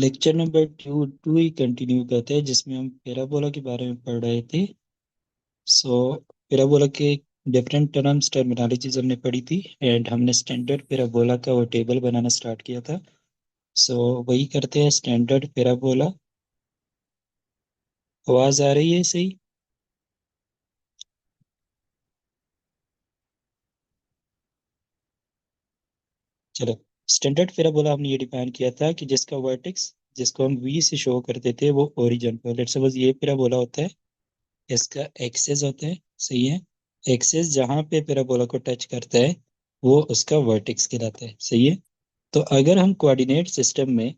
Lecture number two ही continue करते हैं, जिसमें हम पैराबोला के बारे में पढ़ रहे थे। सो पैराबोला के डिफरेंट टर्म्स टर्मिनोलॉजीज हमने पढ़ी थी एंड हमने स्टैंडर्ड पैराबोला का वो टेबल बनाना स्टार्ट किया था। सो वही करते हैं, स्टैंडर्ड पैराबोला। आवाज आ रही है सही? चलो, स्टैंडर्ड पैराबोला हमने ये डिफाइन किया था कि जिसका वर्टेक्स जिसको हम वी से शो करते थे वो ओरिजिन पर, लेट्स सपोज ये पैराबोला होता है, इसका एक्सेस होता है, सही है। एक्सेस जहां पे पैराबोला को टच करता है वो उसका वर्टेक्स कहलाता है, सही है। तो अगर हम कोऑर्डिनेट सिस्टम में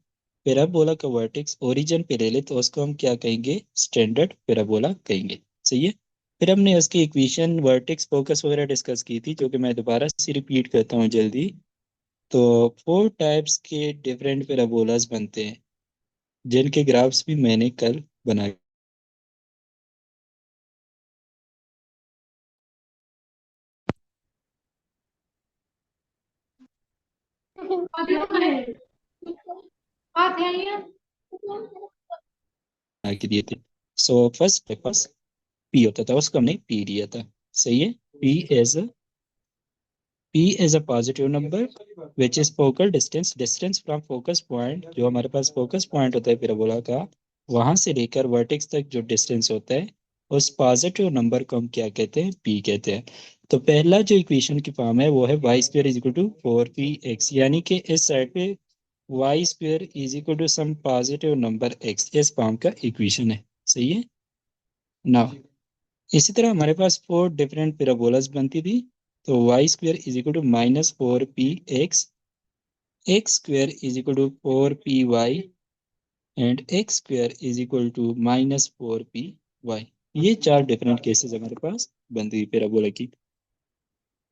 पैराबोला का वर्टेक्स ओरिजिन पे ले ले तो उसको हम क्या कहेंगे? स्टैंडर्ड पैराबोला कहेंगे, सही है। फिर हमने उसकी इक्वेशन, वर्टेक्स, फोकस वगैरह डिस्कस की थी, जो कि मैं दोबारा से रिपीट करता हूँ जल्दी। तो 4 टाइप्स के डिफरेंट पैराबोलास बनते हैं, जिनके ग्राफ्स भी मैंने कल बनाए। बना के दिए थे। सो फर्स्ट मेरे पास पी होता था, उसको हमने पी लिया था, सही है। P as P is a positive number which is focal distance from focus point। जो हमारे पास फोकस पॉइंट होता है पैराबोला का, वहां से लेकर वर्टेक्स तक जो डिस्टेंस होता है, उस पॉजिटिव नंबर को हम क्या कहते हैं? P कहते हैं। तो पहला जो इक्वेशन की फॉर्म है वो है y² = 4px, यानी कि इस साइड पे y² = some positive number x, इस फॉर्म का इक्वेशन है, सही है ना। इसी तरह हमारे पास 4 डिफरेंट पैराबोलास बनती थी। तो y² = -4px, x² = 4py and x² = -4py। ये 4 डिफरेंट केसेस हमारे पास बनती थी पैराबोला की।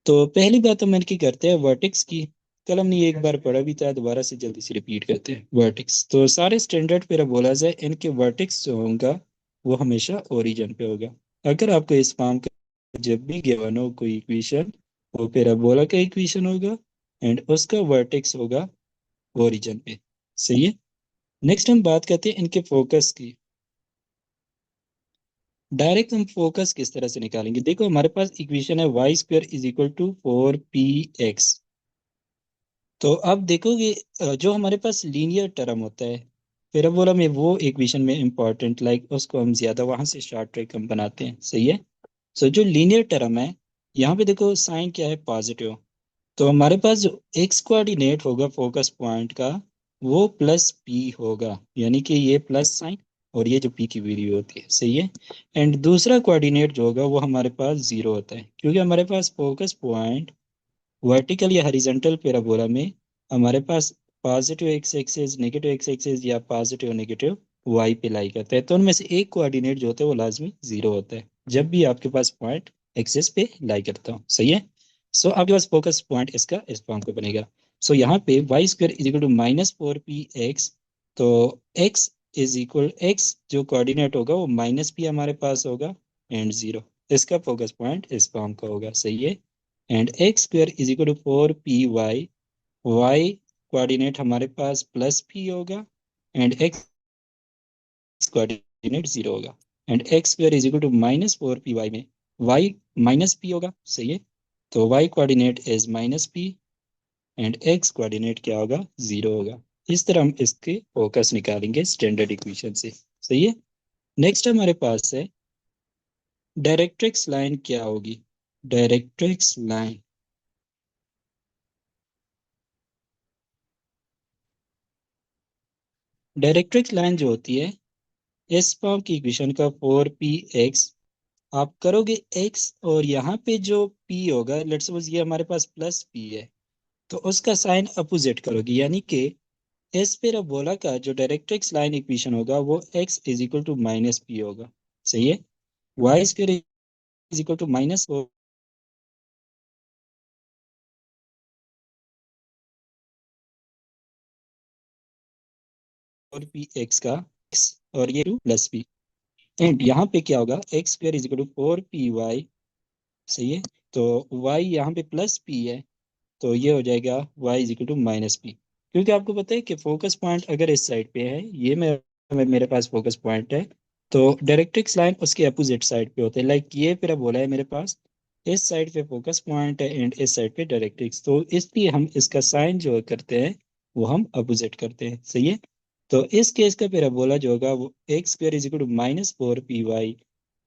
तो पहली बात हम इनकी करते हैं वर्टेक्स की। कल हमने ये एक बार पढ़ा भी था, दोबारा से जल्दी से रिपीट करते हैं। वर्टेक्स तो सारे स्टैंडर्ड पैराबोलास है, इनके वर्टेक्स जो होगा वो हमेशा ओरिजिन पे होगा। अगर आपको इस फॉर्म का जब भी गिवन हो कोई इक्वेशन, वो पैराबोला का इक्वेशन होगा एंड उसका वर्टेक्स होगा ओरिजिन पे, सही है। नेक्स्ट हम बात करते हैं इनके फोकस की। डायरेक्ट हम फोकस किस तरह से निकालेंगे? देखो, हमारे पास इक्वेशन है y² = 4px। तो अब देखोगे, जो हमारे पास लीनियर टर्म होता है पैराबोला में, वो इक्वेशन में इंपॉर्टेंट, लाइक उसको हम ज्यादा वहां से शॉर्ट ट्रिक हम बनाते हैं, सही है। सो जो लीनियर टर्म है, यहाँ पे देखो साइन क्या है? पॉजिटिव। तो हमारे पास जो एक्स कोऑर्डिनेट होगा फोकस पॉइंट का, वो प्लस पी होगा, यानी कि ये प्लस साइन और ये जो पी की वैल्यू होती है, सही है। एंड दूसरा कोऑर्डिनेट जो होगा वो हमारे पास जीरो होता है, क्योंकि हमारे पास फोकस पॉइंट वर्टिकल या हॉरिजॉन्टल पैराबोला में हमारे पास positive x axis, negative x axis या पॉजिटिव नेगेटिव वाई पे लाई करता है। तो उनमें से एक कोऑर्डिनेट जो होता है वो लाजमी जीरो होता है जब भी आपके पास पॉइंट एक्सिस पे लाई करता हो, सही है। सो आपके पास फोकस पॉइंट इसका इस फॉर्म को बनेगा। सो यहाँ पे y² = -4px। तो x जो कोऑर्डिनेट होगा वो -p हमारे पास होगा एंड जीरो, इसका फोकस पॉइंट इस फॉर्म का होगा, सही है। And x² = 4py, y coordinate हमारे पास प्लस p होगा एंड x कोऑर्डिनेट जीरो होगा। एंड x² = -4py में y माइनस p होगा, सही है। तो y coordinate is -p and x coordinate क्या होगा? जीरो होगा। इस तरह हम इसके फोकस निकालेंगे स्टैंडर्ड इक्वेशन से, सही है। नेक्स्ट हमारे पास है डायरेक्ट्रिक्स लाइन क्या होगी? डायरेक्ट्रिक्स लाइन, डायरेक्ट्रिक्स लाइन जो होती है इस फॉर्म की इक्वेशन का 4px, आप करोगे x और यहाँ पे जो p होगा, लेट्स सपोज ये हमारे पास प्लस p है, तो उसका साइन अपोजिट करोगे, यानी कि इस पैराबोला का जो डायरेक्ट्रिक्स लाइन इक्वेशन होगा वो x = -p होगा, सही है। y² = -4px का x और ये प्लस p, एंड यहाँ पे क्या होगा? x² = 4py, सही है। तो y यहाँ पे प्लस p है, तो ये हो जाएगा y = -p। क्योंकि आपको पता है कि फोकस पॉइंट अगर इस साइड पे है, ये मेरे पास फोकस पॉइंट है, तो डायरेक्ट्रिक्स लाइन उसके अपोजिट साइड पे होते हैं। लाइक ये फिर बोला है मेरे पास इस साइड पे फोकस पॉइंट है एंड इस साइड पे डायरेक्ट्रिक्स, तो इसलिए हम इसका साइन जो करते हैं वो हम अपोजिट करते हैं। सही है। तो इस केस का पैराबोला जो होगा वो x square is equal to -4 py,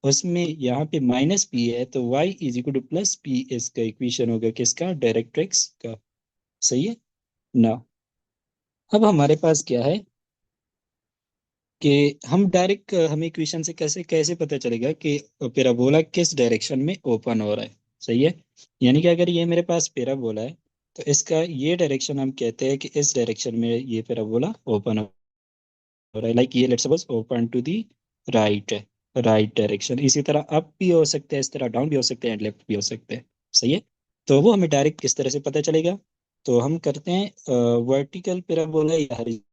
उसमें यहाँ पे माइनस पी है तो y is equal to plus P, इसका इक्वेशन होगा किसका, डायरेक्ट्रिक्स का। सही है ना। अब हमारे पास क्या है कि हम डायरेक्ट हमें इक्वेशन से कैसे कैसे पता चलेगा कि पैराबोला किस डायरेक्शन में ओपन हो रहा है। सही है। यानी कि अगर ये मेरे पास पैराबोला है तो इसका ये डायरेक्शन हम कहते हैं कि इस डायरेक्शन में ये पैराबोला ओपन हो रहा है। लाइक ये let's suppose open to the right है, राइट डायरेक्शन। इसी तरह अप भी हो सकते हैं, इस तरह डाउन भी हो सकते हैं, लेफ्ट भी हो सकते हैं। सही है। तो वो हमें डायरेक्ट किस तरह से पता चलेगा, तो हम करते हैं वर्टिकल पैराबोला या हॉरिजॉन्टल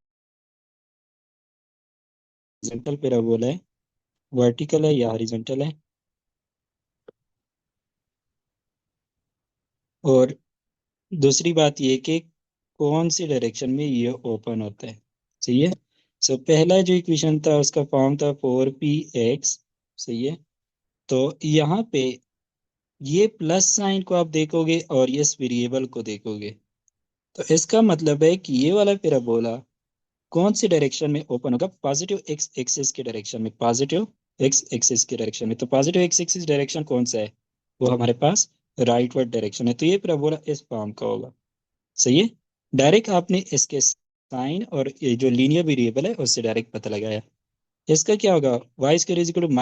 पैराबोला है, वर्टिकल है या हॉरिजॉन्टल है, और दूसरी बात ये कि कौन सी डायरेक्शन में ये ओपन होता है। सही है। सो पहला जो इक्वेशन था उसका फॉर्म था 4px। सही है। तो यहाँ पे ये प्लस साइन को आप देखोगे और ये इस वेरिएबल को देखोगे, तो इसका मतलब है कि ये वाला पैराबोला कौन सी डायरेक्शन में ओपन होगा, पॉजिटिव एक्स एक्सिस की डायरेक्शन में, पॉजिटिव एक्स एक्सिस की डायरेक्शन में। तो पॉजिटिव एक्स एक्सिस डायरेक्शन कौन सा है, वो हमारे पास राइट वर्ड डायरेक्शन है, तो ये पैराबोला इस फॉर्म का होगा। सही है। डायरेक्ट आपने इसके साइन और ये जो लीनियर वेरिएबल है उससे डायरेक्ट पता लगाया। इसका क्या होगा, y square is equal to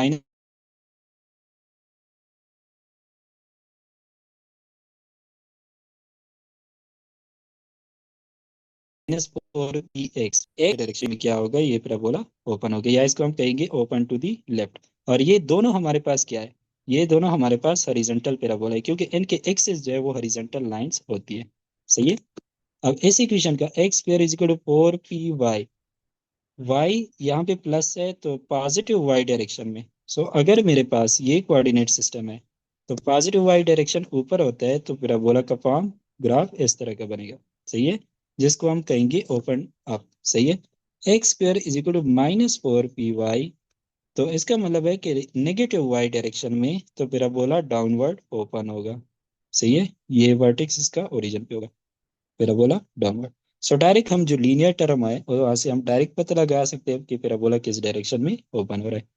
-4px, एक डायरेक्शन में क्या होगा, ये पैराबोला ओपन हो गया, या इसको हम कहेंगे ओपन टू दी लेफ्ट। और ये दोनों हमारे पास क्या है, ये दोनों हमारे पास हॉरिजॉन्टल पैराबोला है, क्योंकि इनके एक्सिस जो है वो हॉरिजॉन्टल लाइंस होती है। सही है। अब इस इक्वेशन का x square is equal to 4py, y यहाँ पे प्लस है तो पॉजिटिव वाई डायरेक्शन में। सो अगर मेरे पास ये कोऑर्डिनेट सिस्टम है तो पॉजिटिव वाई डायरेक्शन ऊपर होता है, तो पैराबोला का फॉर्म ग्राफ इस तरह का बनेगा। सही है। जिसको हम कहेंगे ओपन अप। सही है। X square is equal to -4py, तो इसका मतलब है कि नेगेटिव वाई डायरेक्शन में तो पैराबोला डाउनवर्ड ओपन होगा। सही है। ये वर्टेक्स इसका ओरिजिन पे होगा, पैराबोला डाउनवर्ड। सो डायरेक्ट हम जो लीनियर टर्म है और वहां से हम डायरेक्ट पता लगा सकते हैं कि पैराबोला किस डायरेक्शन में ओपन हो रहा है।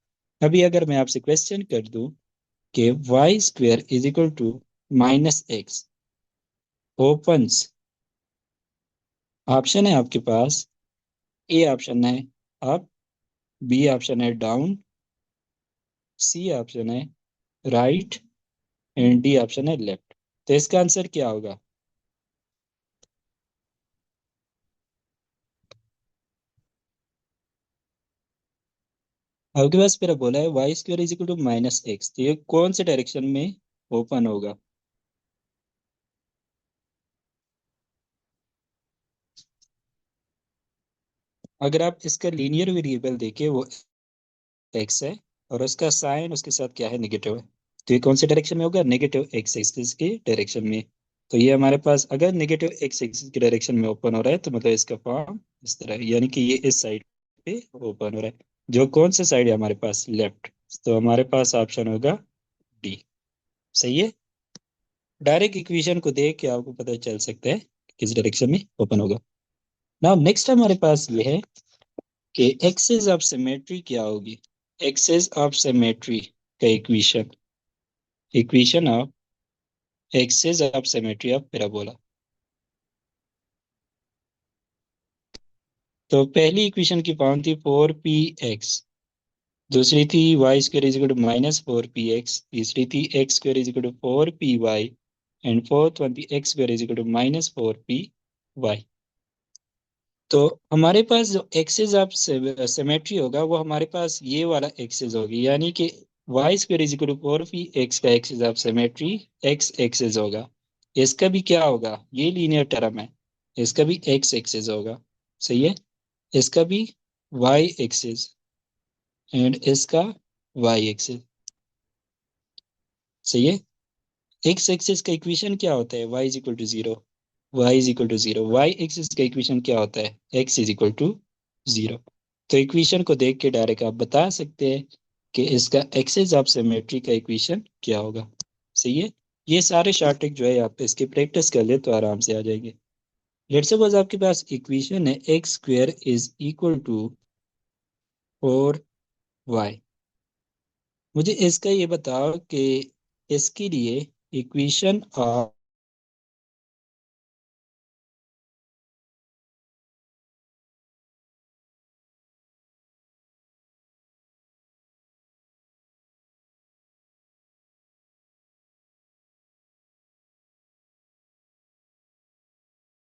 अभी अगर मैं आपसे क्वेश्चन कर दूं कि y square is equal to -x opens, option है आपके पास, ए ऑप्शन है अप, बी ऑप्शन है डाउन, सी ऑप्शन है राइट, एंड डी ऑप्शन है लेफ्ट। तो इसका आंसर क्या होगा। आपके पास पैराबोला है y square is equal to -x, तो ये कौन से डायरेक्शन में ओपन होगा। अगर आप इसका लीनियर वेरिएबल देखें वो एक्स है, और उसका साइन उसके साथ क्या है, नेगेटिव है, तो ये कौन से डायरेक्शन में होगा, नेगेटिव एक्स एक्सिस के डायरेक्शन में। तो ये हमारे पास अगर नेगेटिव एक्स एक्सिस के डायरेक्शन में ओपन हो रहा है तो मतलब इसका फॉर्म इस तरह है, यानी कि ये इस साइड पे ओपन हो रहा है, जो कौन सा साइड है हमारे पास, लेफ्ट। तो हमारे पास ऑप्शन होगा डी। सही है। डायरेक्ट इक्वेशन को देख के आपको पता चल सकता है कि किस डायरेक्शन में ओपन होगा। नाउ नेक्स्ट हमारे पास ये है कि एक्सिस ऑफ सिमेट्री क्या होगी। एक्सिस ऑफ सिमेट्री का equation, equation of axis of symmetry of parabola. तो पहली इक्वेशन की फॉर्म थी 4px, दूसरी थी y square is equal to -4px, तीसरी थी x square is equal to 4py, and fourth one थी x square is equal to -4py। तो हमारे पास जो एक्सिस ऑफ सिमेट्री होगा वो हमारे पास ये वाला एक्सिस होगी, यानी कि y square is equal to 4px का axis of symmetry x axis होगा। इसका भी क्या होगा, ये लीनियर टर्म है, इसका भी एक्स एक्सिस होगा। सही है। इसका भी वाई एक्सिस, एंड इसका वाई एक्सिस। सही है। एक्स एक्सिस का इक्वेशन क्या होता है, y is equal to 0, y is equal to zero. Y axis का इक्वेशन क्या होता है? X is equal to zero. तो इक्वेशन को देख के डायरेक्ट आप बता सकते हैं कि इसका एक्सिस ऑफ सिमेट्री का इक्वेशन क्या होगा। सही है। ये सारे शॉर्ट ट्रिक जो है आप इसकी प्रैक्टिस कर ले तो आराम से आ जाएंगे। लेट्स सपोज आपके पास इक्वेशन है x square is equal to 4y। मुझे इसका ये बताओ कि इसके लिए equation of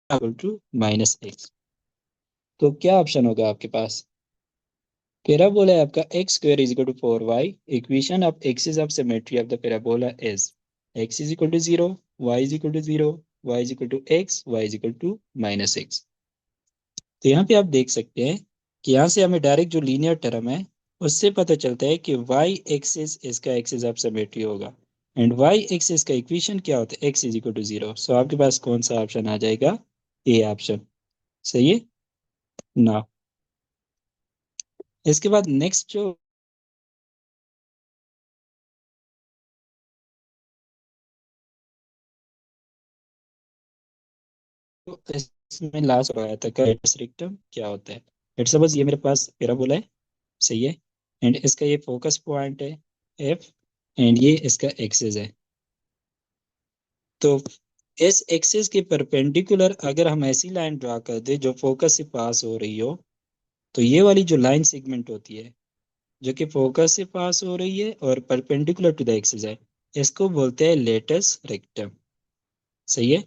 equal to minus x. तो क्या ऑप्शन होगा आपके पास? पैराबोला है आपका x square is equal to 4y। Equation of axis of symmetry of the parabola is x is equal to zero, y is equal to zero, y is equal to x, y is equal to minus x. तो यहाँ पे आप देख सकते हैं कि यहाँ से हमें डायरेक्ट जो लीनियर टर्म है उससे पता चलता है कि वाई एक्सिस इसका एक्सिस ऑफ सिमेट्री होगा। एंड वाई एक्सिस का इक्वेशन क्या होता है? X is equal to zero. So आपके पास कौन सा ऑप्शन आ जाएगा? A option. सही है ना। इसके बाद नेक्स्ट जो इसमें लास्ट आया था का रेक्टम क्या होता है? लेट्स सपोज ये मेरे पास पैराबोला है। सही है। एंड इसका ये फोकस पॉइंट है एफ, एंड ये इसका एक्सिस है। तो इस एक्सिस के परपेंडिकुलर अगर हम ऐसी लाइन ड्रा कर दे जो फोकस से पास हो रही हो, तो ये वाली जो लाइन सेगमेंट होती है जो कि फोकस से पास हो रही है और परपेंडिकुलर टू द एक्सिस है, इसको बोलते हैं लेटस रेक्टम। सही है।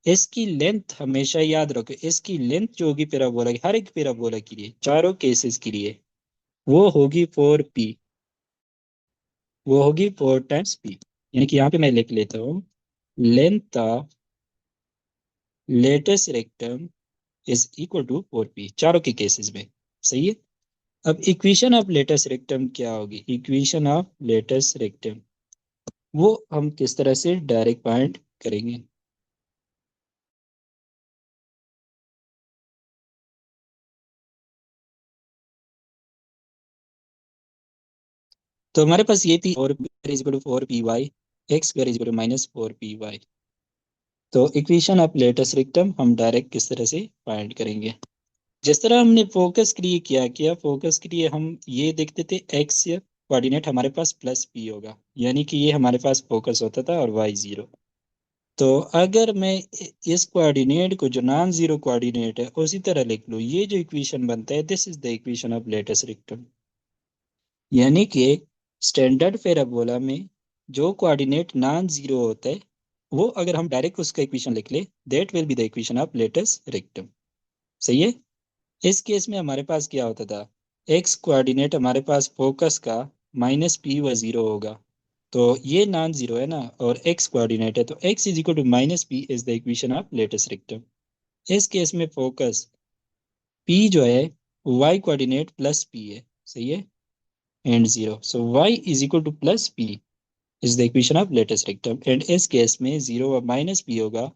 इसकी लेंथ हमेशा याद रखो, इसकी लेंथ जो होगी पैराबोला की, हर एक पैराबोला के लिए, चारों केसेस के लिए, वो होगी 4p। वो होगी 4 टाइम्स p। यानी कि यहाँ पे मैं लिख लेता हूँ length of latus rectum is equal to 4p चारों के केसेस में। सही है। अब इक्वेशन ऑफ लेटेस्ट रेक्टम क्या होगी? इक्वेशन ऑफ लेटेस्ट रेक्टम वो हम किस तरह से डायरेक्ट फाइंड करेंगे? तो हमारे पास ये थी 4 is equal to 4py, x square is equal to minus 4py। तो इक्वेशन ऑफ लेटेस्ट रेक्टम हम डायरेक्ट किस तरह से फाइंड करेंगे? जिस तरह हमने फोकस के लिए किया किया फोकस के लिए हम ये देखते थे एक्स कोऑर्डिनेट हमारे पास प्लस पी होगा, यानी कि ये हमारे पास फोकस होता था और वाई जीरो। तो अगर मैं इस कोऑर्डिनेट को जो नॉन जीरो कोऑर्डिनेट है उसी तरह लिख लूँ, ये जो इक्वेशन बनता है this is the equation of latus rectum. यानी कि स्टैंडर्ड पैराबोला में जो कोऑर्डिनेट नॉन जीरो होता है वो अगर हम डायरेक्ट उसका इक्वेशन लिख ले, that will be the equation of latus rectum. सही है। इस केस में हमारे पास क्या होता था? एक्स कोऑर्डिनेट हमारे पास फोकस का माइनस पी व जीरो होगा। तो ये नॉन जीरो है ना, और एक्स कोऑर्डिनेट है तो x is equal to minus p is the equation of latus rectum. इस केस में फोकस पी जो है वाई कोऑर्डिनेट प्लस पी है। सही है। And zero, so y is equal to plus p is the equation of latus rectum. And इस case में zero और माइनस पी होगा,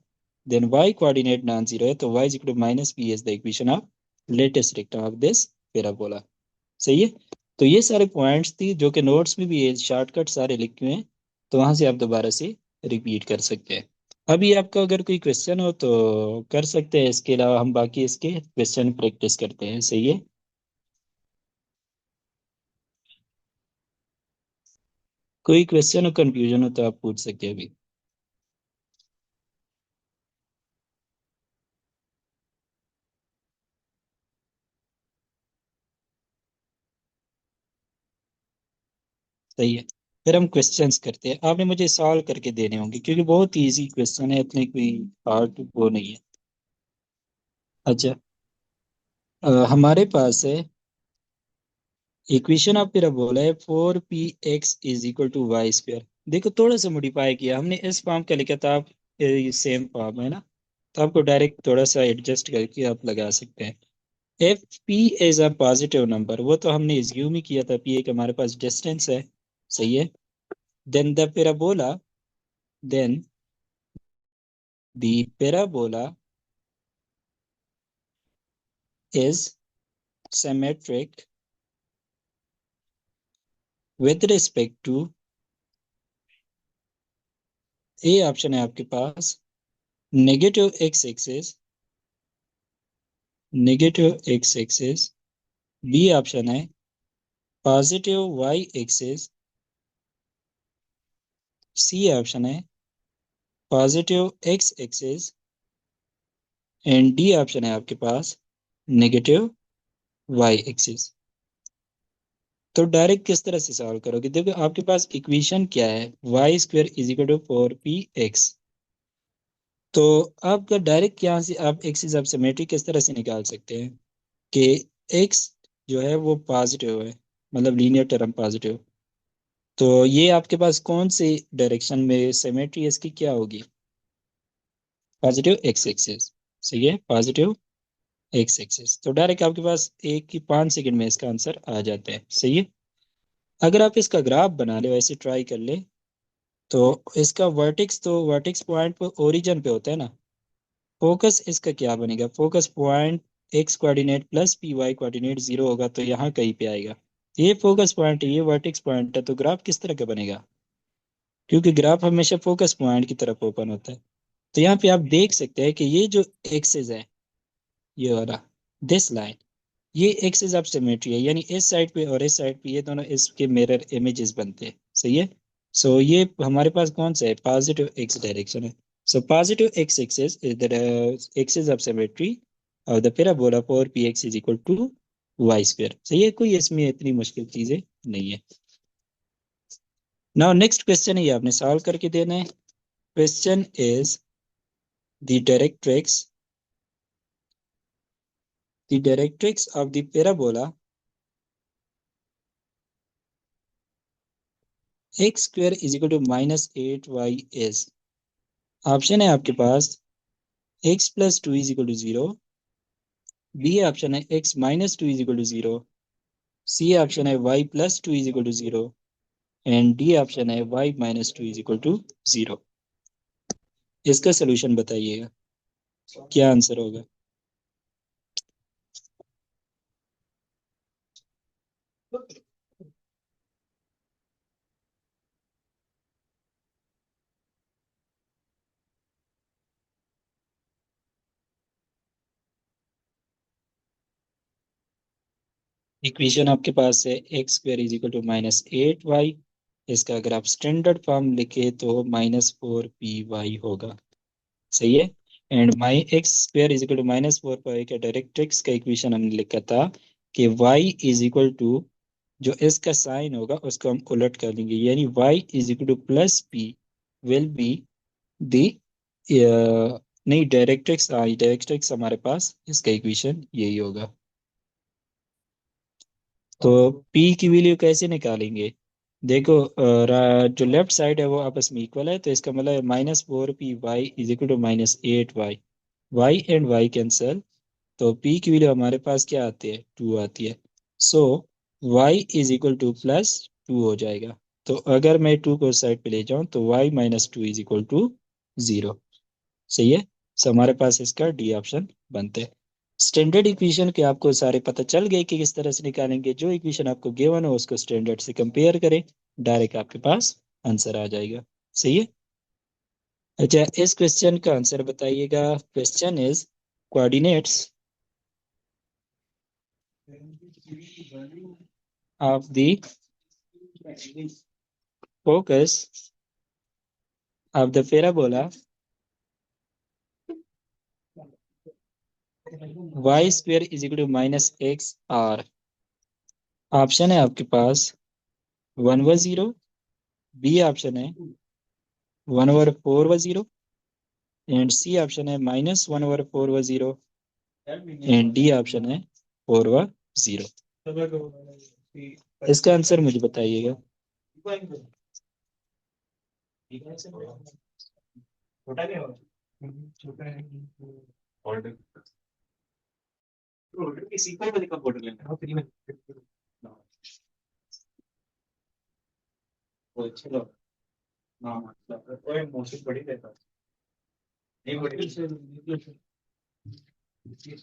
then y coordinate non zero है तो y is equal to minus p is the equation of latus rectum of this parabola. सही है। तो ये सारे पॉइंट्स थी जो कि नोट्स में भी ये शॉर्टकट सारे लिखे हुए हैं, तो वहां से आप दोबारा से रिपीट कर सकते हैं। अभी आपका अगर कोई क्वेश्चन हो तो कर सकते हैं, इसके अलावा हम बाकी इसके क्वेश्चन प्रैक्टिस करते हैं। सही है। कोई क्वेश्चन हो कंफ्यूजन हो तो आप पूछ सकते हैं अभी। सही है। फिर हम क्वेश्चंस करते हैं, आपने मुझे सॉल्व करके देने होंगे क्योंकि बहुत इजी क्वेश्चन है, इतने कोई हार्ड वो नहीं है। अच्छा। हमारे पास है इक्वेशन, आप मेरा बोला है 4p(x) is equal to y square. देखो थोड़ा सा मॉडिफाई किया हमने, इस फॉर्म का लिखा था, आप सेम फॉर्म है ना, तो आपको डायरेक्ट थोड़ा सा एडजस्ट करके आप लगा सकते हैं। F P is a positive number, वो तो हमने एज्यूम ही किया था, पी एक हमारे पास डिस्टेंस है। सही है। Then the parabola, then The parabola is symmetric with respect to, A option है आपके पास negative x axis, negative x axis. B option है positive y axis. C option है positive x axis. And D option है आपके पास negative y axis. तो direct किस तरह से सॉल्व करोगे? देखो आपके पास इक्वेशन क्या है, y square is equal to 4px। तो आपका डायरेक्ट यहाँ से आप एक्सिस ऑफ सिमेट्री किस तरह से निकाल सकते हैं कि एक्स जो है वो पॉजिटिव है, मतलब लीनियर टर्म पॉजिटिव। तो ये आपके पास कौन सी डायरेक्शन में सिमेट्री इसकी क्या होगी? Positive x axis. सही है, पॉजिटिव एक्स एक्सिस। तो डायरेक्ट आपके पास 1 की 5 सेकंड में इसका आंसर आ जाता है। सही है। अगर आप इसका ग्राफ बना ले, वैसे ट्राई कर ले, तो इसका वर्टेक्स तो वर्टेक्स पॉइंट पर ओरिजिन पे होता है ना। फोकस इसका क्या बनेगा? Focus point x coordinate plus p y coordinate 0 होगा, तो यहाँ कहीं पे आएगा। ये फोकस पॉइंट है, ये वर्टेक्स पॉइंट है, तो ग्राफ किस तरह का बनेगा? क्योंकि ग्राफ हमेशा फोकस पॉइंट की तरफ ओपन होता है। तो यहाँ पे आप देख सकते हैं कि ये जो एक्सिस है, ये वाला, दिस लाइन, ये एक्सिस ऑफ सिमेट्री है, यानी इस साइड पे और इस साइड पे ये दोनों इसके मिरर इमेजेस बनते हैं। सही है। सो ये हमारे पास कौन सा है? पॉजिटिव एक्स डायरेक्शन है। So positive x axis is the axis of symmetry of the parabola for p x is equal to y square. सही है, कोई इसमें इतनी मुश्किल चीजें नहीं है। नाउ नेक्स्ट क्वेश्चन है, ये आपने सॉल्व करके देना है। Question is the directrix of the parabola x square is equal to -8y is. Option है आपके पास x plus two is equal to 0। B option है x minus two is equal to 0। C option है y plus two is equal to 0। And D option है y minus two is equal to 0। इसका solution बताइएगा, क्या answer होगा? Equation आपके पास है x square is equal to -8y। इसका अगर आप स्टैंडर्ड फॉर्म लिखे तो -4py होगा। सही है। And my x square is equal to -4 pi का डायरेक्ट्रिक्स का इक्वेशन हमने लिखा था कि y इज इक्वल टू, जो इसका साइन होगा उसको हम उलट कर देंगे, यानी y is equal to plus P will be the, नहीं डायरेक्ट्रिक्स, हाँ डायरेक्ट्रिक्स हमारे पास इसका इक्वेशन यही होगा। तो p की वैल्यू कैसे निकालेंगे? देखो जो लेफ्ट साइड है वो आपस में इक्वल है, तो इसका मतलब है -4py is equal to -8y। y and y cancel, तो p की वैल्यू हमारे पास क्या आती है? 2 आती है। So y is equal to +2 हो जाएगा। तो अगर मैं 2 को साइड पे ले जाऊं तो y -2 इज इक्वल टू 0। सही है। सो हमारे पास इसका डी ऑप्शन बनते हैं। स्टैंडर्ड इक्वेशन के आपको सारे पता चल गए कि किस तरह से निकालेंगे। जो इक्वेशन आपको गिवन हो उसको स्टैंडर्ड से कंपेयर करें, डायरेक्ट आपके पास आंसर आ जाएगा। सही है। अच्छा, इस क्वेश्चन का आंसर बताइएगा। Question is coordinates of the focus of the parabola y square is equal to -x r। Option है आपके पास 1/0। बी ऑप्शन है 1/4/0। एंड सी ऑप्शन है -1/4/0। एंड डी ऑप्शन है 4/0। इसका आंसर मुझे बताइएगा।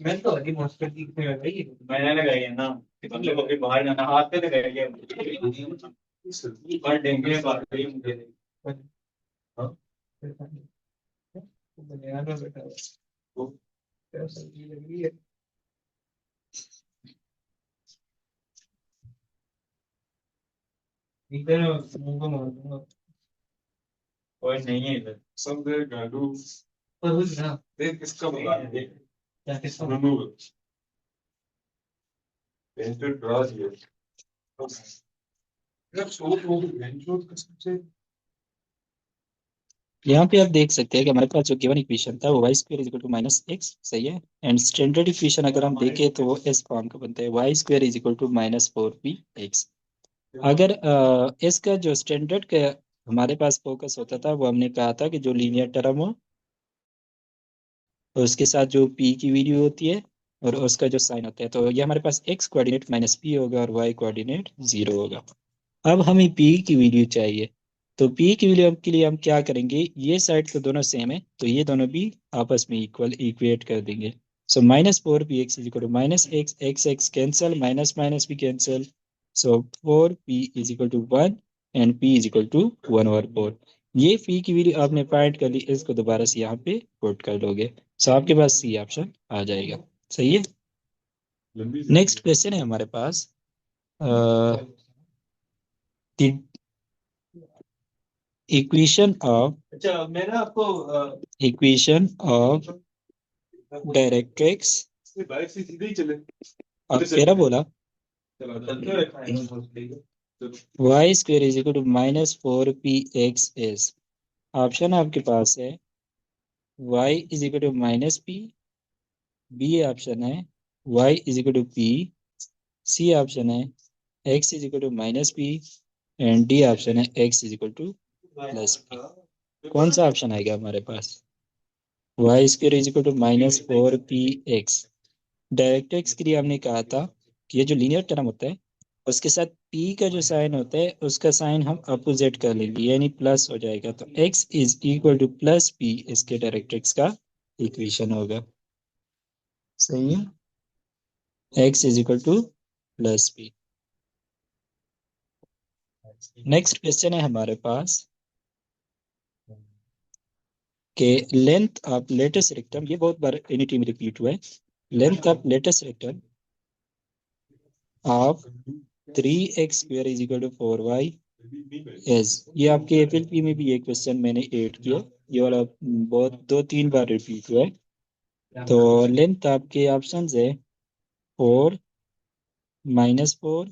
मैं तो अभी मॉस्टर की भाई मैंने लगाई है ना कि तुमने कभी बाहर जाना हाथ पे लगाई है पर डेंगू ने बात करी मुझे हाँ बनाना बेटा वो क्या सब्जी लग रही है इधर मुंह को मार दूंगा और नहीं है इधर सब गाड़ू पर वो ना देख किसका बता दे क्या किसका नुनू पेंटेड ड्रॉज ये यार शोध वो बेंचोद कसम से यहाँ पे आप देख सकते हैं कि हमारे पास जो गिवन इक्वेशन था वो y square is equal to minus x सही है। एंड स्टैंडर्ड इक्वेशन अगर हम देखें तो वो इस फॉर्म का बनता है y square is equal to minus four p x. अगर इसका जो स्टैंडर्ड का हमारे पास फोकस होता था वो हमने कहा था कि जो लीनियर टर्म हो तो उसके साथ जो पी की वैल्यू होती है और उसका जो साइन होता है तो ये हमारे पास एक्स कोऑर्डिनेट माइनस पी होगा और वाई कोऑर्डिनेट जीरो होगा। अब हमें पी की वैल्यू चाहिए तो पी की वैल्यू के लिए हम क्या करेंगे ये साइड तो दोनों सेम है तो ये दोनों भी आपस में इक्वल इक्वेट कर देंगे। So minus four p x is equal to minus x x x cancel minus minus भी cancel. So four p is equal to one and p is equal to one over four. ये p की value आपने find कर ली इसको दोबारा से यहाँ पे पुट कर लोगे। सो आपके पास सी ऑप्शन आ जाएगा सही है। नेक्स्ट क्वेश्चन है हमारे पास इक्वेशन ऑफ अच्छा मैं ना आपको इक्वेशन ऑफ डायरेक्ट्रिक्स बाइक से सीधे ही चले और तेरा बोला चलते हुए खाएंगे y square is equal to minus four p x is. Option आपके पास है y is equal to minus p, B option है y is equal to p, C option है x is equal to minus p and D option है x is equal to plus p. कौन सा option आएगा हमारे पास? Y square is equal to minus four p x. Direct x के लिए हमने कहा था कि ये जो लीनियर टर्म होता है उसके साथ p का जो साइन होता है उसका साइन हम अपोजिट कर लेंगे यानी प्लस हो जाएगा तो x is equal to plus P इसके डायरेक्ट एक्स का इक्वेशन होगा सही है। x is equal to plus P. Next question है हमारे पास के लेंथ ऑफ लेटेस्ट रेक्टम, ये बहुत बार यूनिटी में रिपीट हुआ है। Length of latus rectum of three x square is equal to four y s. ये आपके एफएलपी में भी ये क्वेश्चन मैंने ऐड किया, ये वाला बहुत दो तीन बार रिपीट हुआ है। तो लेंथ आपके ऑप्शन है four minus four,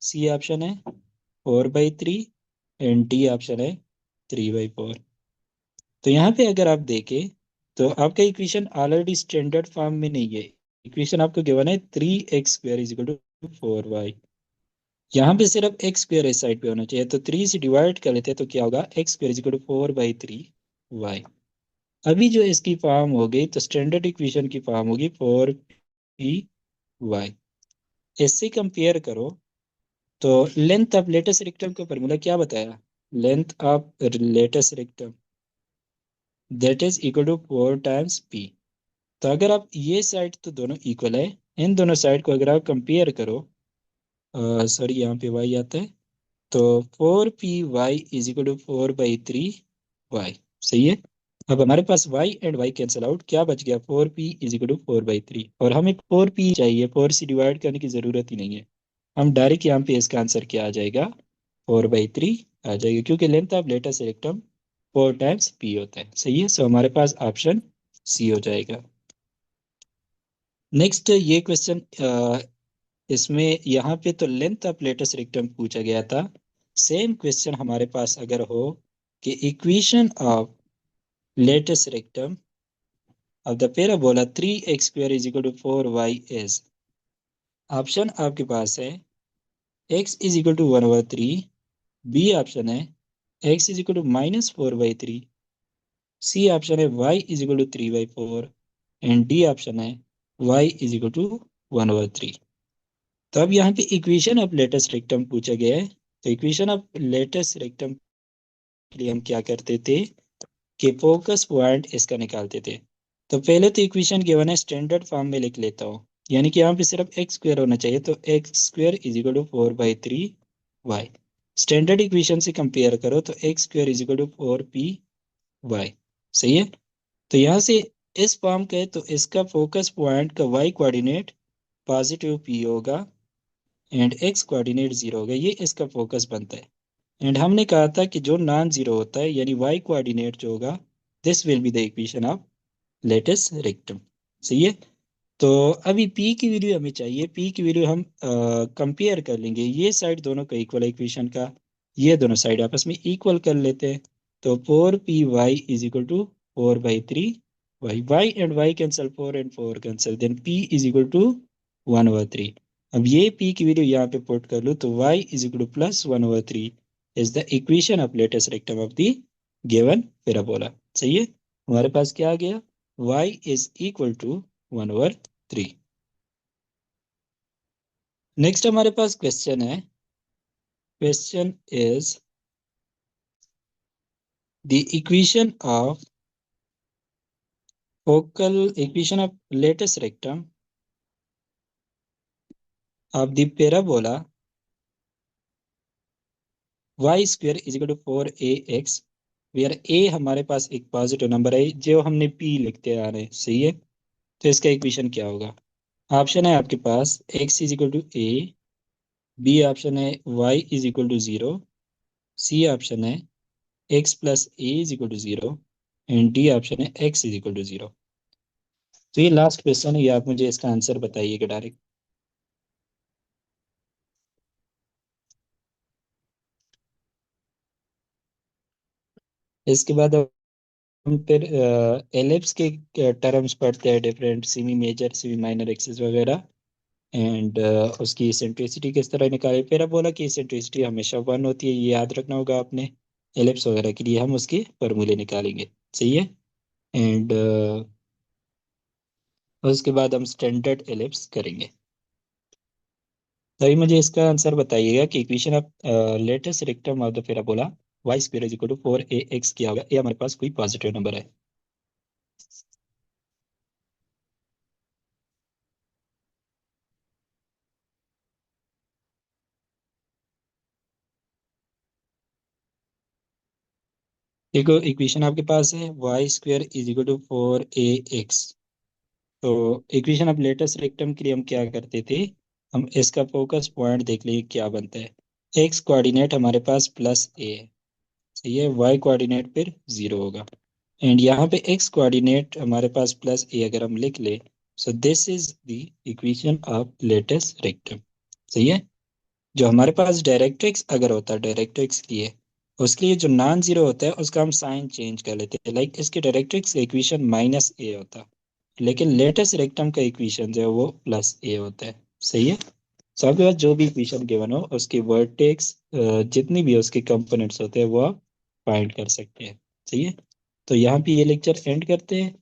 C option है four by three and D option है थ्री बाई फोर। तो यहाँ पे अगर आप देखें तो आपका इक्वेशन ऑलरेडी स्टैंडर्ड फॉर्म में नहीं है। इक्वेशन आपको गिवन है three x square is equal to four y. यहाँ पे सिर्फ एक्स स्क्वायर इस साइड पे होना चाहिए तो थ्री से डिवाइड कर लेते हैं तो क्या होगा x square is equal to four by three y. अभी जो इसकी फॉर्म हो गई तो स्टैंडर्ड इक्वेशन की फॉर्म होगी फोर पी वाई। इससे कंपेयर करो तो लेंथ ऑफ लेटेस्ट रेक्टम का फॉर्मूला क्या बताया? Length of latus rectum that is equal to four times p. तो अगर आप ये साइड तो दोनों इक्वल है, इन दोनों साइड को अगर आप कंपेयर करो सॉरी यहाँ पे वाई आता है तो four p y is equal to four by three y सही है। अब हमारे पास y and y cancel out क्या बच गया four p is equal to four by three और हमें फोर पी चाहिए, फोर से डिवाइड करने की जरूरत ही नहीं है। हम डायरेक्ट यहाँ पे इसका आंसर क्या आ जाएगा फोर बाई थ्री आ जाएगा क्योंकि length of latus rectum four times P होता है सही है। सो हमारे पास ऑप्शन सी हो जाएगा। नेक्स्ट ये क्वेश्चन इसमें यहाँ पे तो लेंथ ऑफ लेटेस्ट रेक्टम पूछा गया था। सेम क्वेश्चन हमारे पास अगर हो कि equation of latus rectum of the parabola three x square is equal to four y is. Option आपके पास है x is equal to one over three, B option है x is equal to minus four by three, C option है y is equal to three by four and D option है y is equal to one over three. तो अब यहाँ पे equation of latus rectum पूछा गया है तो इक्वेशन ऑफ लेटेस्ट रेक्टम के लिए हम क्या करते थे कि फोकस पॉइंट इसका निकालते थे। तो पहले तो इक्वेशन गिवन है, स्टैंडर्ड फॉर्म में लिख लेता हूँ। यानी कि यहाँ पे सिर्फ एक्स स्क्वायर होना चाहिए, तो x square is equal to 4/3 y. Standard equation से कंपेयर करो तो x square is equal to 4p/y। सही है। तो यहाँ से इस फॉर्म का है तो इसका फोकस पॉइंट का वाई कोऑर्डिनेट पॉजिटिव p होगा एंड एक्स कोऑर्डिनेट 0 होगा, ये इसका फोकस बनता है। एंड हमने कहा था कि जो नॉन जीरो होता है यानी वाई कोऑर्डिनेट जो होगा, this will be the equation of latus rectum. सही है। तो अभी पी की वैल्यू हमें चाहिए, पी की वैल्यू हम कंपेयर कर लेंगे, ये साइड दोनों का इक्वल है इक्वेशन का, ये दोनों साइड आपस में इक्वल कर लेते हैं। तो 4p/y is equal to 4/3 y, y and y cancel, 4 and 4 cancel, then p is equal to 1/3। अब ये p की वैल्यू यहाँ पे पुट कर लूँ तो y is equal to +1/3 is the equation of latus rectum of the given parabola. सही है। हमारे पास क्या आ गया, y is equal to 1/3। Next हमारे पास क्वेश्चन है, question is the equation of focal equation of latus rectum of the parabola y square is equal to 4ax, where a हमारे पास एक पॉजिटिव नंबर है जो हमने p लिखते आ रहे हैं। सही है। तो इसका इक्वेशन क्या होगा, ऑप्शन है आपके पास x is equal to a, B option है y is equal to 0, C option है x+a = 0 एंड डी ऑप्शन है x = 0। तो ये लास्ट क्वेश्चन है, ये आप मुझे इसका आंसर बताइएगा डायरेक्ट। इसके बाद हम फिर एलिप्स के टर्म्स पढ़ते हैं, different semi major semi minor axis वगैरह, एंड उसकी सेंट्रिसिटी किस तरह निकाले। पैराबोला की सेंट्रिसिटी हमेशा 1 होती है, ये याद रखना होगा आपने। एलिप्स वगैरह के लिए हम उसके फॉर्मूले निकालेंगे। सही है। एंड उसके बाद हम स्टैंडर्ड एलिप्स करेंगे। तभी मुझे इसका आंसर बताइएगा कि equation of latus rectum of the parabola y square is equal to 4ax क्या होगा, ये हमारे पास कोई पॉजिटिव नंबर है। देखो इक्वेशन आपके पास है y square is equal to 4ax। तो इक्वेशन ऑफ लेटेस्ट रेक्टम के लिए हम क्या करते थे, हम इसका फोकस पॉइंट देख लिए क्या बनता है। एक्स कोऑर्डिनेट हमारे पास +a है। सही है। वाई कोऑर्डिनेट फिर 0 होगा एंड यहाँ पे एक्स कोऑर्डिनेट हमारे पास +a अगर हम लिख ले, so this is the equation of latus rectum. सही है। जो हमारे पास डायरेक्ट्रिक्स अगर होता है डायरेक्ट्रिक्स के लिए, उसके लिए जो नॉन जीरो होता है उसका हम साइन चेंज कर लेते हैं, लाइक इसके डायरेक्ट्रिक्स का इक्वेशन -a होता है, लेकिन लेटेस्ट रेक्टम का इक्वेशन जो है वो +a होता है। सही है। सो आपके पास जो भी इक्वेशन गिवन हो उसके वर्टेक्स जितनी भी उसके कंपोनेंट्स होते हैं वो आप फाइंड कर सकते हैं। सही है। तो यहाँ पे ये लेक्चर एंड करते हैं।